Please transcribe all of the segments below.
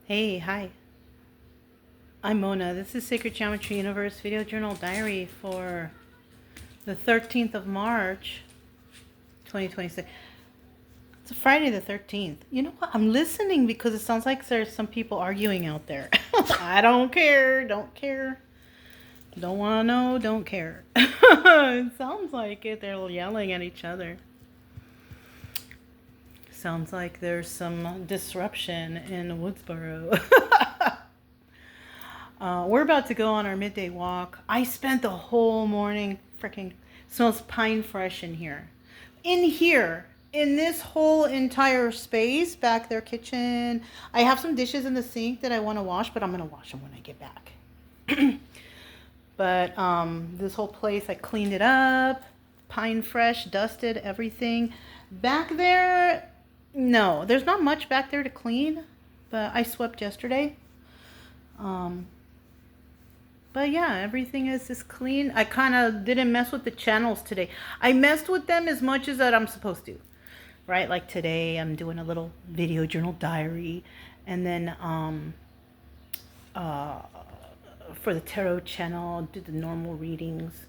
Hey, hi. I'm Mona. This is Sacred Geometry Universe Video Journal Diary for the 13th of March, 2026. It's a Friday the 13th. You know what? I'm listening because it sounds like there's some people arguing out there. I don't care. Don't care. Don't want to know. Don't care. It sounds like it. They're yelling at each other. Sounds like there's some disruption in Woodsboro. We're about to go on our midday walk. I spent the whole morning freaking smells pine fresh in here. In this whole entire space, back there, kitchen. I have some dishes in the sink that I want to wash, but I'm going to wash them when I get back. But this whole place, I cleaned it up, pine fresh, dusted everything. Back there, no, there's not much back there to clean, but I swept yesterday. But yeah, everything is just clean. I kind of didn't mess with the channels today. I messed with them as much as that I'm supposed to, right? Like today, I'm doing a little video journal diary, and then for the tarot channel, do the normal readings.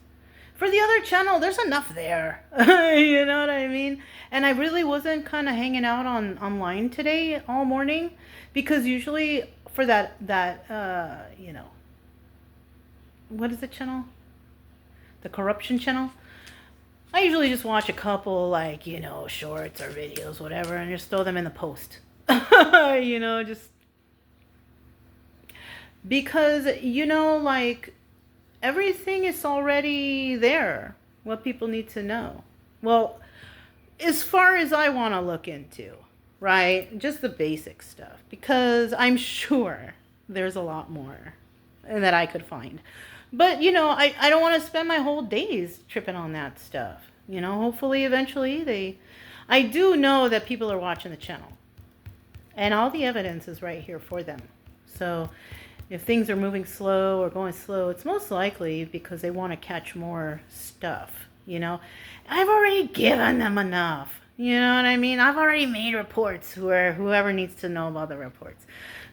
For the other channel, there's enough there. You know what I mean? And I really wasn't kind of hanging out online today all morning, because usually for that what is the channel? The corruption channel. I usually just watch a couple, shorts or videos, whatever, and just throw them in the post. Just because, everything is already there. What people need to know. Well, as far as I want to look into, right? Just the basic stuff. Because I'm sure there's a lot more that I could find. But, I don't want to spend my whole days tripping on that stuff. Hopefully, eventually, I do know that people are watching the channel. And all the evidence is right here for them. So, if things are moving slow or going slow, it's most likely because they want to catch more stuff, I've already given them enough. You know what I mean? I've already made reports whoever needs to know about the reports.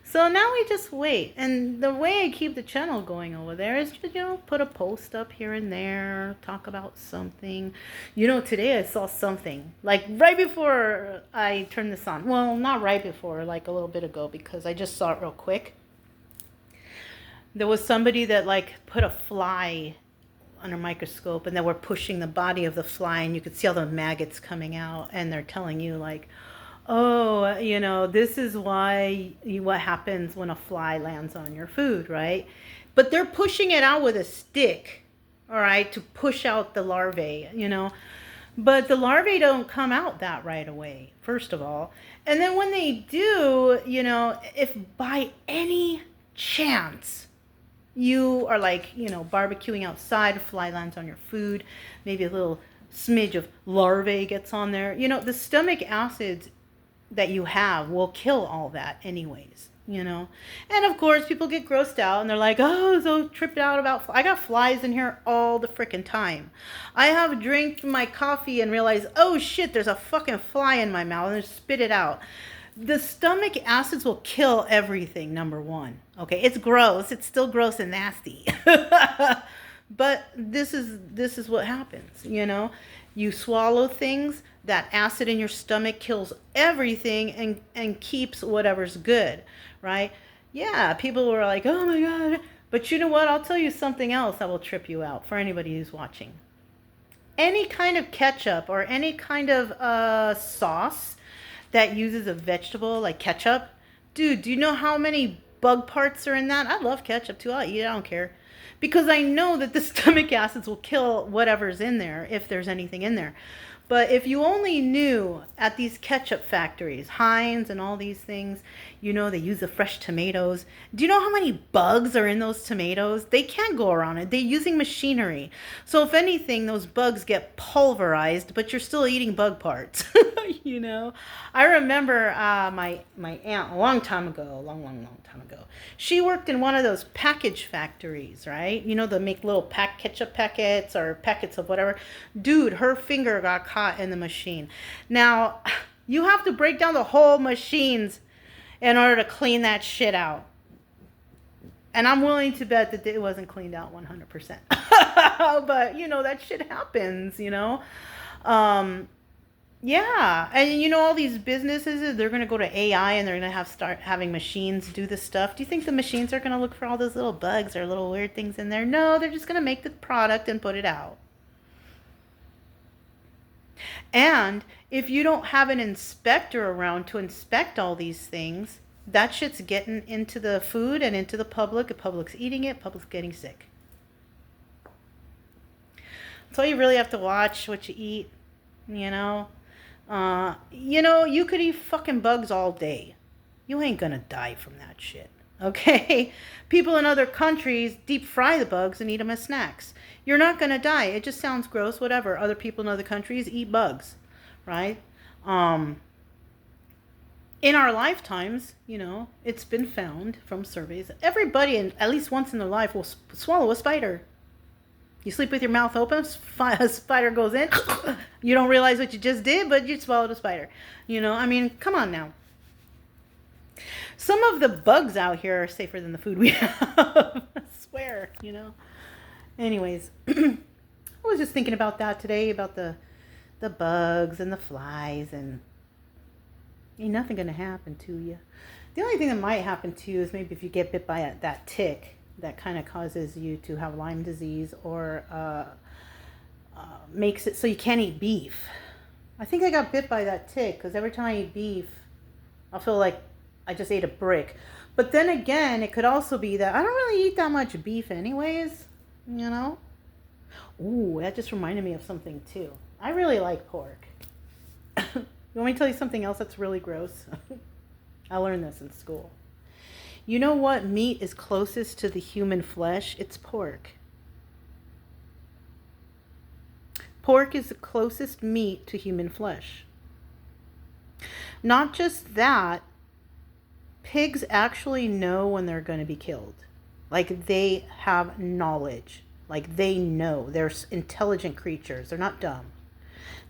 So now we just wait. And the way I keep the channel going over there is just, put a post up here and there, talk about something. Today I saw something, like right before I turned this on. Well, not right before, like a little bit ago, because I just saw it real quick. There was somebody that put a fly under a microscope, and they were pushing the body of the fly, and you could see all the maggots coming out, and they're telling you this is what happens when a fly lands on your food, right? But they're pushing it out with a stick, all right, to push out the larvae, But the larvae don't come out that right away, first of all. And then when they do, if by any chance you are barbecuing outside, a fly lands on your food, maybe a little smidge of larvae gets on there, the stomach acids that you have will kill all that anyways, And of course, people get grossed out and they're like, oh, so tripped out about I got flies in here all the freaking time. I have drank my coffee and realized, oh shit, there's a fucking fly in my mouth, and just spit it out. The stomach acids will kill everything, number one. Okay, it's gross. It's still gross and nasty. But this is what happens, You swallow things, that acid in your stomach kills everything and keeps whatever's good, right? Yeah, people were like, oh my God. But you know what? I'll tell you something else that will trip you out for anybody who's watching. Any kind of ketchup or any kind of sauce that uses a vegetable like ketchup, dude, do you know how many bug parts are in that? I love ketchup too. I'll eat it. I don't care. Because I know that the stomach acids will kill whatever's in there, if there's anything in there. But if you only knew at these ketchup factories, Heinz and all these things, they use the fresh tomatoes. Do you know how many bugs are in those tomatoes? They can't go around it. They're using machinery. So if anything, those bugs get pulverized, but you're still eating bug parts. I remember my aunt a long time ago, long time ago. She worked in one of those package factories, right? They make little ketchup packets or packets of whatever. Dude, her finger got caught in the machine. Now, you have to break down the whole machines in order to clean that shit out. And I'm willing to bet that it wasn't cleaned out 100%. But, that shit happens, Yeah. And, all these businesses, they're going to go to AI and they're going to start having machines do this stuff. Do you think the machines are going to look for all those little bugs or little weird things in there? No, they're just going to make the product and put it out. And if you don't have an inspector around to inspect all these things, that shit's getting into the food and into the public. The public's eating it. Public's getting sick. So you really have to watch what you eat, you could eat fucking bugs all day. You ain't gonna die from that shit, okay? People in other countries deep fry the bugs and eat them as snacks. You're not gonna die. It just sounds gross, whatever. Other people in other countries eat bugs, right? In our lifetimes, it's been found from surveys that everybody, at least once in their life, will swallow a spider. You sleep with your mouth open, a spider goes in. You don't realize what you just did, but you swallowed a spider. Come on now. Some of the bugs out here are safer than the food we have. I swear, Anyways, I was just thinking about that today, about the bugs and the flies, and ain't nothing going to happen to you. The only thing that might happen to you is maybe if you get bit by that tick that kind of causes you to have Lyme disease, or makes it so you can't eat beef. I think I got bit by that tick because every time I eat beef, I feel like I just ate a brick. But then again, it could also be that I don't really eat that much beef anyways, Ooh, that just reminded me of something too. I really like pork. You want me to tell you something else that's really gross? I learned this in school. You know what meat is closest to the human flesh? It's pork. Pork is the closest meat to human flesh. Not just that, pigs actually know when they're going to be killed. Like, they have knowledge. Like, they know. They're intelligent creatures. They're not dumb.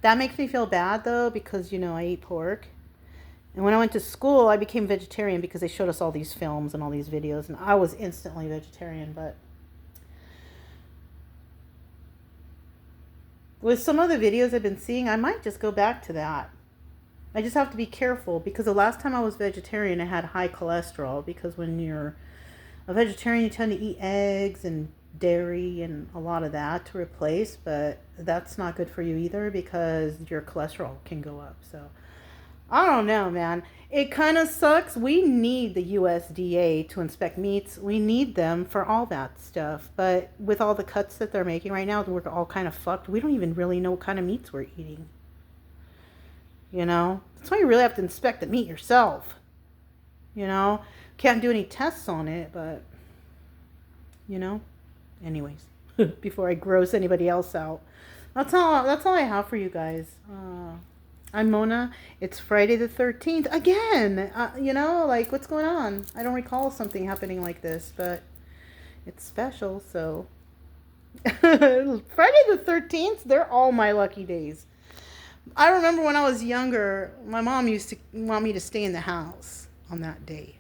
That makes me feel bad, though, because, I eat pork. And when I went to school, I became vegetarian because they showed us all these films and all these videos, and I was instantly vegetarian. But with some of the videos I've been seeing, I might just go back to that. I just have to be careful because the last time I was vegetarian, I had high cholesterol, because when you're a vegetarian, you tend to eat eggs and dairy and a lot of that to replace, but that's not good for you either because your cholesterol can go up. So I don't know, man. It kind of sucks. We need the USDA to inspect meats. We need them for all that stuff. But with all the cuts that they're making right now, we're all kind of fucked. We don't even really know what kind of meats we're eating. That's why you really have to inspect the meat yourself. Can't do any tests on it, but, anyways, before I gross anybody else out. That's all I have for you guys. I'm Mona. It's Friday the 13th. Again, what's going on? I don't recall something happening like this, but it's special, so. Friday the 13th, they're all my lucky days. I remember when I was younger, my mom used to want me to stay in the house on that day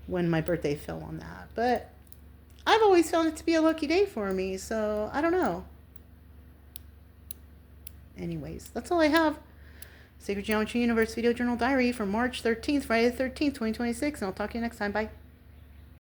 when my birthday fell on that. But I've always found it to be a lucky day for me, so I don't know. Anyways, that's all I have. Sacred Geometry Universe Video Journal Diary for March 13th, Friday the 13th, 2026. And I'll talk to you next time. Bye.